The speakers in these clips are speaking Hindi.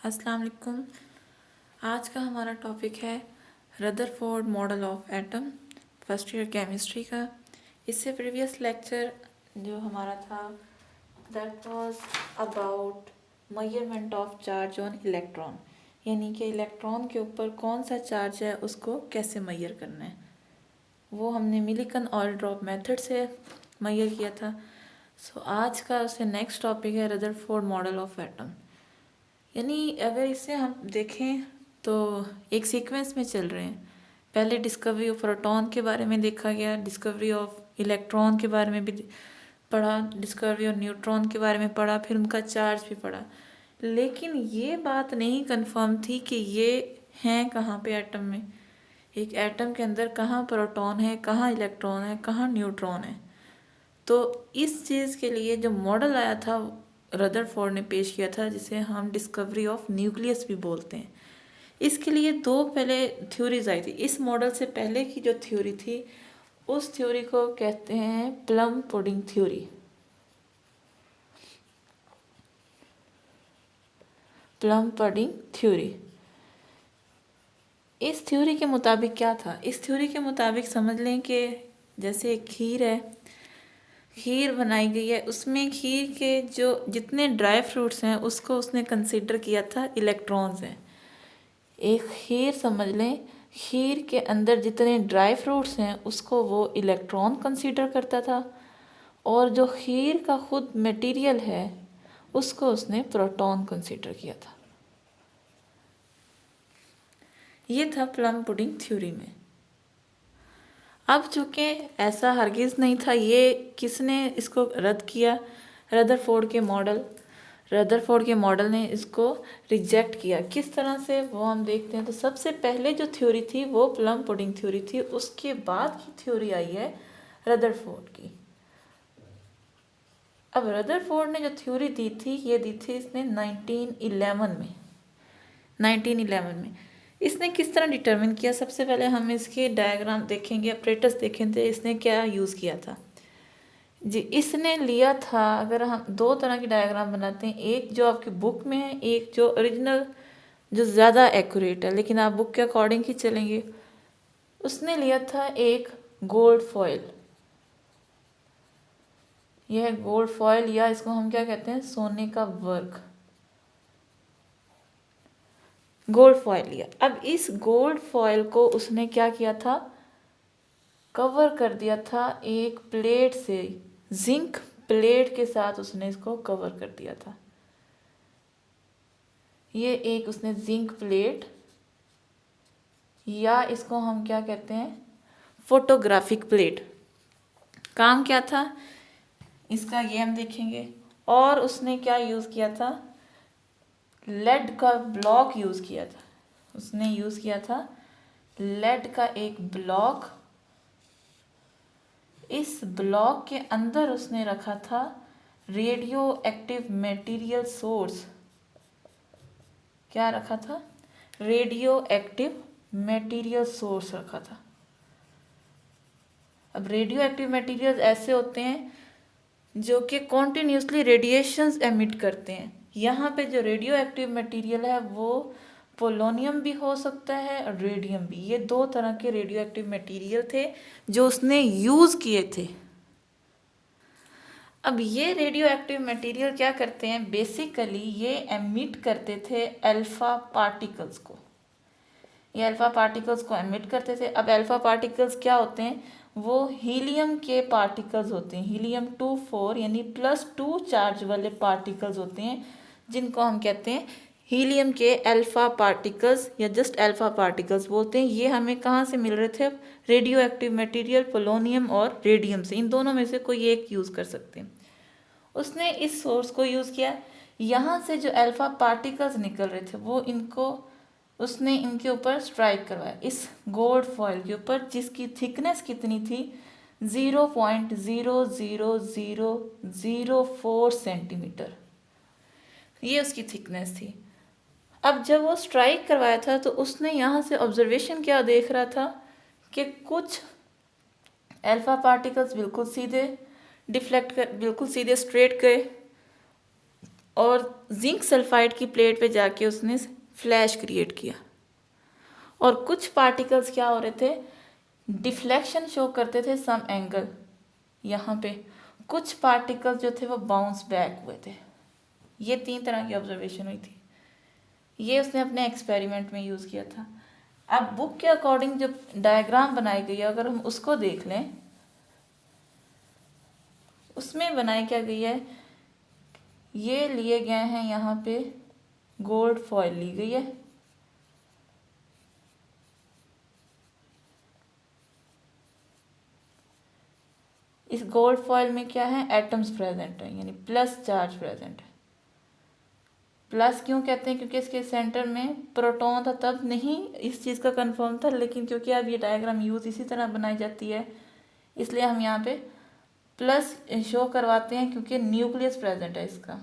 अस्सलाम वालेकुम। आज का हमारा टॉपिक है Rutherford model of atom, first year chemistry का। इससे प्रीवियस लेक्चर जो हमारा था that was about measurement of charge on electron, यानी कि इलेक्ट्रॉन के ऊपर कौन सा चार्ज है उसको कैसे मेजर करना है। वो हमने मिलिकन ऑयल ड्रॉप मेथड से मेजर किया था। आज का उससे नेक्स्ट टॉपिक है रदरफोर्ड मॉडल ऑफ एटम। यानी अगर इसे हम देखें तो एक सीक्वेंस में चल रहे हैं। पहले डिस्कवरी ऑफ प्रोटॉन के बारे में देखा गया, डिस्कवरी ऑफ इलेक्ट्रॉन के बारे में भी पढ़ा, डिस्कवरी ऑफ न्यूट्रॉन के बारे में पढ़ा, फिर उनका चार्ज भी पढ़ा। लेकिन ये बात नहीं कंफर्म थी कि ये हैं कहाँ पे एटम में, एक एटम के अंदर कहाँ प्रोटॉन है, कहाँ इलेक्ट्रॉन है, कहाँ न्यूट्रॉन है। तो इस चीज़ के लिए जो मॉडल आया था रदरफोर्ड ने पेश किया था, जिसे हम डिस्कवरी ऑफ न्यूक्लियस भी बोलते हैं। इसके लिए दो पहले थ्योरीज आई थी। इस मॉडल से पहले की जो थ्योरी थी उस थ्योरी को कहते हैं plum pudding theory. Plum pudding theory. इस थ्योरी के मुताबिक क्या था? इस थ्योरी के मुताबिक समझ लें कि जैसे एक खीर है, खीर बनाई गई है, उसमें खीर के जो जितने ड्राई फ्रूट्स हैं उसको उसने कंसीडर किया था इलेक्ट्रॉन्स हैं। एक खीर समझ लें, खीर के अंदर जितने ड्राई फ्रूट्स हैं उसको वो इलेक्ट्रॉन कंसीडर करता था, और जो खीर का खुद मटेरियल है उसको उसने प्रोटॉन कंसीडर किया था। ये था प्लम पुडिंग थ्योरी में। अब चूंकि ऐसा हरगिज़ नहीं था, ये किसने इसको रद्द किया? रदरफोर्ड के मॉडल। रदरफोर्ड के मॉडल ने इसको रिजेक्ट किया। किस तरह से वो हम देखते हैं। तो सबसे पहले जो थ्योरी थी वो प्लम पुडिंग थ्योरी थी, उसके बाद की थ्योरी आई है रदरफोर्ड की। अब रदरफोर्ड ने जो थ्योरी दी थी, ये दी थी इसने 1911 में। 1911 में इसने किस तरह डिटरमिन किया? सबसे पहले हम इसके डायग्राम देखेंगे, अपरेटस देखेंगे इसने क्या यूज़ किया था जी। इसने लिया था, अगर हम दो तरह की डायग्राम बनाते हैं, एक जो आपकी बुक में है, एक जो ओरिजिनल जो ज़्यादा एक्यूरेट है, लेकिन आप बुक के अकॉर्डिंग ही चलेंगे। उसने लिया था एक गोल्ड फॉयल। यह है गोल्ड फॉयल, या इसको हम क्या कहते हैं, सोने का वर्क। गोल्ड फॉयल लिया। अब इस गोल्ड फॉयल को उसने क्या किया था, कवर कर दिया था एक प्लेट से, जिंक प्लेट के साथ उसने इसको कवर कर दिया था। ये एक उसने जिंक प्लेट, या इसको हम क्या कहते हैं, फोटोग्राफिक प्लेट। काम क्या था इसका ये हम देखेंगे। और उसने क्या यूज़ किया था, लेड का ब्लॉक यूज़ किया था। उसने यूज़ किया था लेड का एक ब्लॉक। इस ब्लॉक के अंदर उसने रखा था रेडियो एक्टिव मटेरियल सोर्स। क्या रखा था? रेडियो एक्टिव मटेरियल सोर्स रखा था। अब रेडियो एक्टिव मटेरियल ऐसे होते हैं जो कि कॉन्टिन्यूसली रेडिएशंस एमिट करते हैं। यहाँ पे जो रेडियो एक्टिव मटेरियल है वो पोलोनियम भी हो सकता है और रेडियम भी। ये दो तरह के रेडियो एक्टिव मटेरियल थे जो उसने यूज़ किए थे। अब ये रेडियो एक्टिव मटेरियल क्या करते हैं, बेसिकली ये एमिट करते थे अल्फा पार्टिकल्स को। ये अल्फा पार्टिकल्स को एमिट करते थे। अब अल्फा पार्टिकल्स क्या होते हैं, वो हीलियम के पार्टिकल्स होते हैं। हीलियम 24 यानी +2 चार्ज वाले पार्टिकल्स होते हैं, जिनको हम कहते हैं हीलियम के अल्फा पार्टिकल्स या जस्ट अल्फा पार्टिकल्स बोलते हैं। ये हमें कहाँ से मिल रहे थे? रेडियो एक्टिव मटेरियल पोलोनियम और रेडियम से। इन दोनों में से कोई एक यूज़ कर सकते हैं। उसने इस सोर्स को यूज़ किया। यहाँ से जो अल्फा पार्टिकल्स निकल रहे थे वो इनको उसने इनके ऊपर स्ट्राइक करवाया, इस गोल्ड फॉयल के ऊपर, जिसकी थिकनेस कितनी थी, 0.00004 सेंटीमीटर। ये उसकी थिकनेस थी। अब जब वो स्ट्राइक करवाया था तो उसने यहाँ से ऑब्जर्वेशन क्या देख रहा था कि कुछ अल्फा पार्टिकल्स बिल्कुल सीधे डिफ्लेक्ट कर, बिल्कुल सीधे स्ट्रेट गए, और जिंक सल्फाइड की प्लेट पे जाके उसने फ्लैश क्रिएट किया। और कुछ पार्टिकल्स क्या हो रहे थे, डिफ्लेक्शन शो करते थे सम एंगल यहाँ पे, कुछ पार्टिकल्स जो थे वो बाउंस बैक हुए थे। ये 3 तरह की ऑब्जर्वेशन हुई थी। ये उसने अपने एक्सपेरिमेंट में यूज़ किया था। अब बुक के अकॉर्डिंग जो डायग्राम बनाई गई है, अगर हम उसको देख लें, उसमें बनाई क्या गई है, ये लिए गए हैं यहाँ पे गोल्ड फॉयल ली गई है, इस गोल्ड फॉयल में क्या है, एटम्स प्रेजेंट है, यानी प्लस चार्ज प्रेजेंट है। प्लस क्यों कहते हैं, क्योंकि इसके सेंटर में प्रोटॉन था, तब नहीं इस चीज़ का कंफर्म था, लेकिन क्योंकि अब ये डायग्राम यूज इसी तरह बनाई जाती है, इसलिए हम यहाँ पे प्लस शो करवाते हैं, क्योंकि न्यूक्लियस प्रेजेंट है इसका।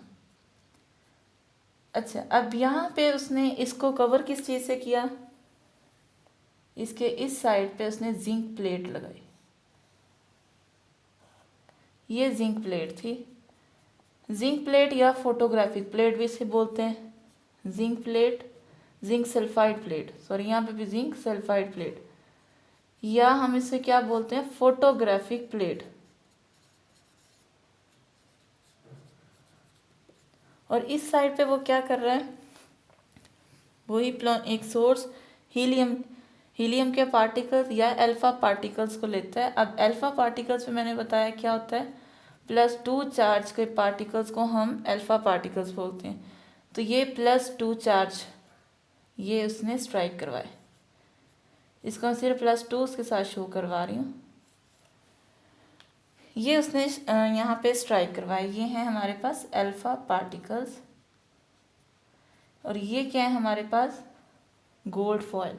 अच्छा, अब यहाँ पे उसने इसको कवर किस चीज़ से किया, इसके इस साइड पे उसने जिंक प्लेट लगाई। ये जिंक प्लेट थी, जिंक प्लेट या फोटोग्राफिक प्लेट भी इसे बोलते हैं, zinc plate, zinc sulphide plate, sorry यहाँ पे भी जिंक सल्फाइड प्लेट, या हम इसे क्या बोलते हैं, फोटोग्राफिक प्लेट। और इस साइड पे वो क्या कर रहा है, वही एक सोर्स हीलियम के पार्टिकल्स या अल्फा पार्टिकल्स को लेता है। अब अल्फा पार्टिकल्स में मैंने बताया क्या होता है, +2 चार्ज के पार्टिकल्स को हम अल्फा पार्टिकल्स बोलते हैं। तो ये +2 चार्ज ये उसने स्ट्राइक करवाए, इसको मैं सिर्फ +2 उसके साथ शो करवा रही हूँ। ये उसने यहाँ पे स्ट्राइक करवाए, ये हैं हमारे पास अल्फा पार्टिकल्स, और ये क्या है हमारे पास, गोल्ड फॉयल,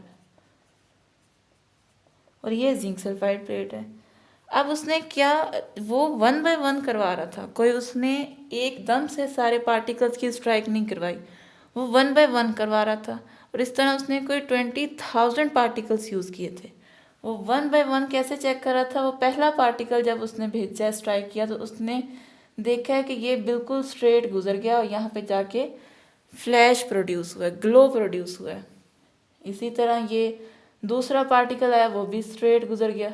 और ये जिंक सल्फाइड प्लेट है। अब उसने क्या, वो 1 बाय 1 करवा रहा था, कोई उसने एकदम से सारे पार्टिकल्स की स्ट्राइक नहीं करवाई, वो 1 बाय 1 करवा रहा था। और इस तरह उसने कोई 20,000 पार्टिकल्स यूज़ किए थे। वो 1 बाय 1 कैसे चेक कर रहा था, वो पहला पार्टिकल जब उसने भेजा, स्ट्राइक किया, तो उसने देखा है कि ये बिल्कुल स्ट्रेट गुजर गया और यहाँ पे जाके फ्लैश प्रोड्यूस हुआ है, ग्लो प्रोड्यूस हुआ है। इसी तरह ये दूसरा पार्टिकल आया, वो भी स्ट्रेट गुजर गया।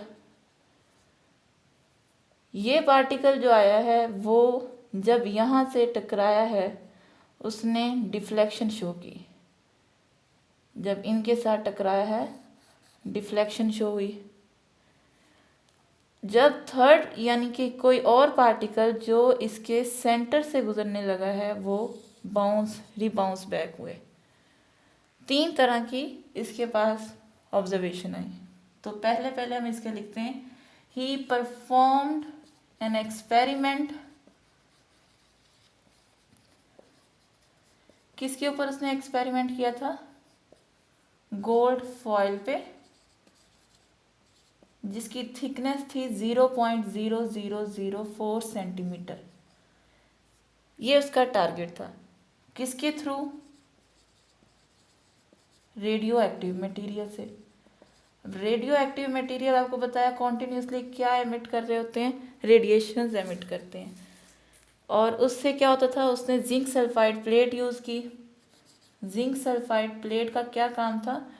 ये पार्टिकल जो आया है वो जब यहाँ से टकराया है, उसने डिफ्लेक्शन शो की, जब इनके साथ टकराया है डिफ्लेक्शन शो हुई। जब थर्ड यानी कि कोई और पार्टिकल जो इसके सेंटर से गुजरने लगा है, वो रिबाउंस बैक हुए। 3 तरह की इसके पास ऑब्जर्वेशन आई। तो पहले हम इसके लिखते हैं, ही परफॉर्म्ड एन एक्सपेरिमेंट, किसके ऊपर उसने एक्सपेरिमेंट किया था, गोल्ड फॉयल पे, जिसकी थिकनेस थी 0.0004 सेंटीमीटर। ये उसका टारगेट था, किसके थ्रू, रेडियो एक्टिव मटेरियल से। रेडियो एक्टिव मटेरियल आपको बताया कॉन्टिन्यूसली क्या एमिट कर रहे होते हैं, रेडिएशंस एमिट करते हैं। और उससे क्या होता था, उसने जिंक सल्फाइड प्लेट यूज़ की। जिंक सल्फाइड प्लेट का क्या काम था,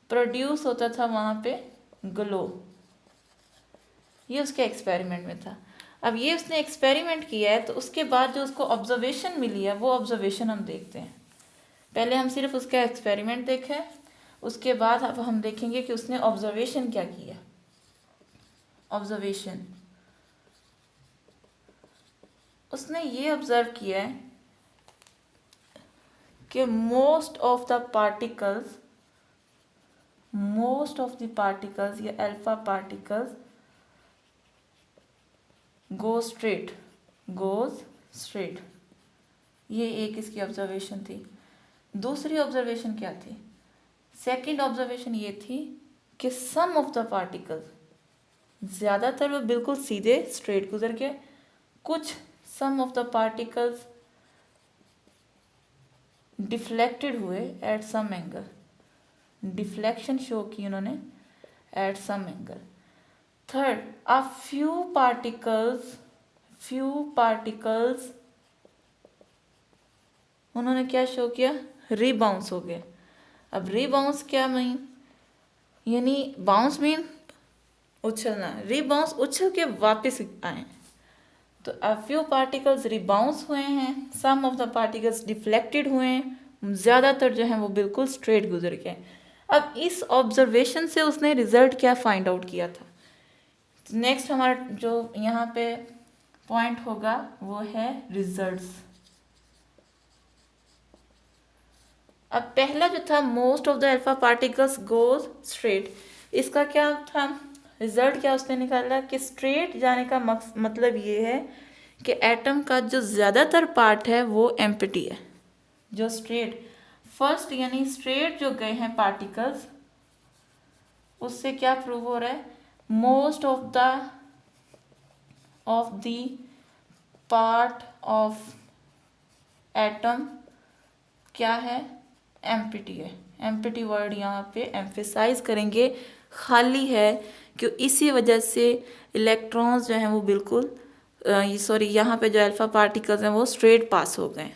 प्रोड्यूस होता था वहाँ पे ग्लो। ये उसके एक्सपेरिमेंट में था। अब ये उसने एक्सपेरिमेंट किया है, तो उसके बाद जो उसको ऑब्जर्वेशन मिली है, वो ऑब्जर्वेशन हम देखते हैं। पहले हम सिर्फ उसका एक्सपेरिमेंट देखें, उसके बाद अब हम देखेंगे कि उसने ऑब्जर्वेशन क्या किया। ऑब्जर्वेशन, उसने ये ऑब्जर्व किया है कि मोस्ट ऑफ द पार्टिकल्स या अल्फा पार्टिकल्स गोज स्ट्रेट। ये एक इसकी ऑब्जर्वेशन थी। दूसरी ऑब्जर्वेशन क्या थी, सेकंड ऑब्जर्वेशन ये थी कि सम ऑफ द पार्टिकल्स, ज़्यादातर वो बिल्कुल सीधे स्ट्रेट गुजर गए, कुछ some of the particles deflected हुए at some angle, deflection show की उन्होंने at some angle. Third, a few particles उन्होंने क्या शो किया, रीबाउंस हो गए। अब रीबाउंस क्या मीन, यानी बाउंस मीन उछलना, रीबाउंस उछल के वापस आए। तो अ फ्यू पार्टिकल्स रिबाउंस हुए हैं, सम ऑफ द पार्टिकल्स डिफ्लेक्टेड हुए हैं, ज़्यादातर जो हैं वो बिल्कुल स्ट्रेट गुजर गए। अब इस ऑब्जर्वेशन से उसने रिजल्ट क्या फाइंड आउट किया था। नेक्स्ट हमारा जो यहाँ पे पॉइंट होगा वो है रिजल्ट्स। अब पहला जो था, most of the alpha particles goes straight, इसका क्या था, रिजल्ट क्या उसने निकाला कि स्ट्रेट जाने का मतलब ये है कि एटम का जो ज़्यादातर पार्ट है वो एम्प्टी है। जो स्ट्रेट फर्स्ट यानी स्ट्रेट जो गए हैं पार्टिकल्स, उससे क्या प्रूव हो रहा है, most of the part of atom क्या है, एम्प्टी है। एम्प्टी वर्ड यहाँ पे एम्फेसाइज करेंगे, खाली है, क्यों, इसी वजह से इलेक्ट्रॉन्स जो हैं वो बिल्कुल यहाँ पे जो अल्फा पार्टिकल्स हैं वो स्ट्रेट पास हो गए।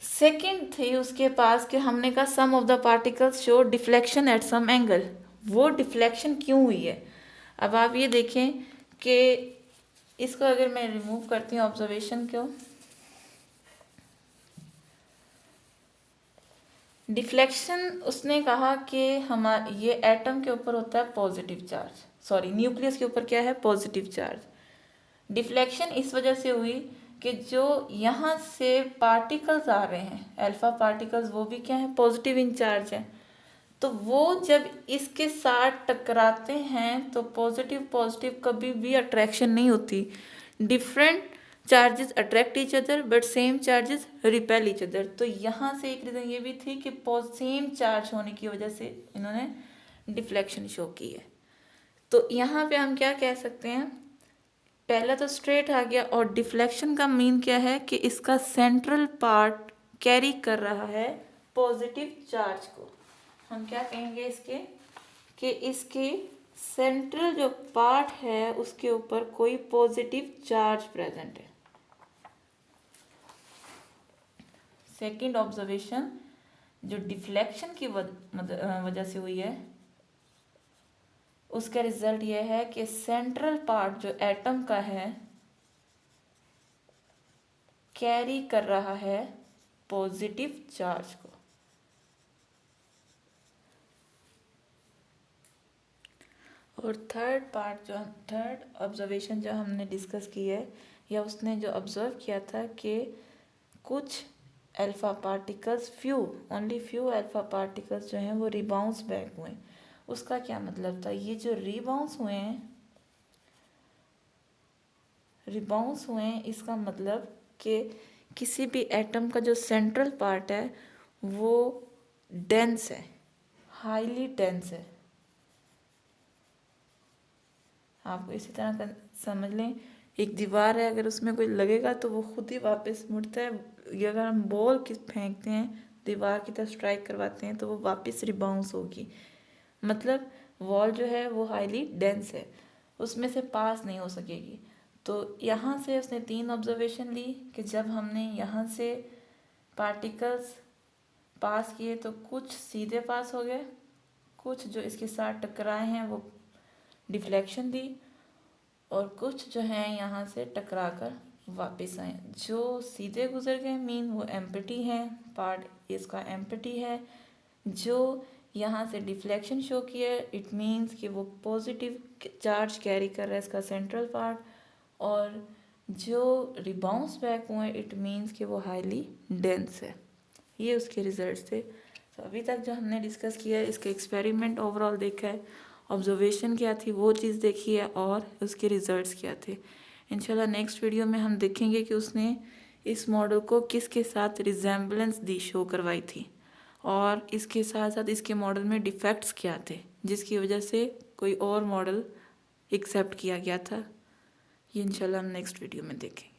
सेकंड थी उसके पास कि हमने कहा some of the particles show deflection at some angle, वो डिफ्लेक्शन क्यों हुई है। अब आप ये देखें कि इसको अगर मैं रिमूव करती हूँ ऑब्जर्वेशन को, डिफ्लेक्शन उसने कहा कि ये एटम के ऊपर होता है पॉजिटिव चार्ज, न्यूक्लियस के ऊपर क्या है, पॉजिटिव चार्ज। डिफ्लेक्शन इस वजह से हुई कि जो यहाँ से पार्टिकल्स आ रहे हैं अल्फा पार्टिकल्स, वो भी क्या है, पॉजिटिव इन चार्ज है। तो वो जब इसके साथ टकराते हैं तो पॉजिटिव पॉजिटिव कभी भी अट्रैक्शन नहीं होती, different charges attract each other but same charges repel each other. तो यहाँ से एक रीज़न ये भी थी कि सेम चार्ज होने की वजह से इन्होंने डिफ्लेक्शन शो की है। तो यहाँ पे हम क्या कह सकते हैं, पहला तो स्ट्रेट आ गया, और डिफ्लेक्शन का मीन क्या है कि इसका सेंट्रल पार्ट कैरी कर रहा है पॉजिटिव चार्ज को। हम क्या कहेंगे इसके, कि इसके सेंट्रल जो पार्ट है उसके ऊपर कोई पॉजिटिव चार्ज प्रेजेंट है। सेकंड ऑब्जर्वेशन जो डिफ्लेक्शन की वजह से हुई है, उसका रिजल्ट यह है कि सेंट्रल पार्ट जो एटम का है कैरी कर रहा है पॉजिटिव चार्ज को। और थर्ड ऑब्जर्वेशन जो हमने डिस्कस की है, या उसने जो ऑब्जर्व किया था कि कुछ alpha particles only few alpha particles जो हैं वो रिबाउंस बैक हुए। उसका क्या मतलब था, ये जो रिबाउंस हुए हैं इसका मतलब कि किसी भी एटम का जो सेंट्रल पार्ट है वो डेंस है, हाईली डेंस है। आप इसी तरह का समझ लें, एक दीवार है, अगर उसमें कोई लगेगा तो वो खुद ही वापस मुड़ता है। ये अगर हम बॉल फेंकते हैं, दीवार की तरफ स्ट्राइक करवाते हैं, तो वो वापस रिबाउंस होगी। मतलब वॉल जो है वो हाईली डेंस है, उसमें से पास नहीं हो सकेगी। तो यहाँ से उसने 3 ऑब्जर्वेशन ली कि जब हमने यहाँ से पार्टिकल्स पास किए तो कुछ सीधे पास हो गए, कुछ जो इसके साथ टकराए हैं वो डिफ्लेक्शन दी, और कुछ जो हैं यहाँ से टकरा कर वापस आए। जो सीधे गुजर गए मीन वो एम्प्टी है, पार्ट इसका एम्प्टी है। जो यहाँ से डिफ्लेक्शन शो किया इट मीन्स कि वो पॉजिटिव चार्ज कैरी कर रहा है इसका सेंट्रल पार्ट, और जो रिबाउंस बैक हुए इट मीन्स कि वो हाईली डेंस है। ये उसके रिजल्ट्स थे। तो अभी तक जो हमने डिस्कस किया है, इसके एक्सपेरिमेंट ओवरऑल देखा है, ऑब्जर्वेशन क्या थी वो चीज़ देखी है, और उसके रिजल्ट्स क्या थे। इंशाल्लाह नेक्स्ट वीडियो में हम देखेंगे कि उसने इस मॉडल को किसके साथ रिजेम्बलेंस दी शो करवाई थी, और इसके साथ साथ इसके मॉडल में डिफेक्ट्स क्या थे जिसकी वजह से कोई और मॉडल एक्सेप्ट किया गया था। ये इंशाल्लाह हम नेक्स्ट वीडियो में देखेंगे।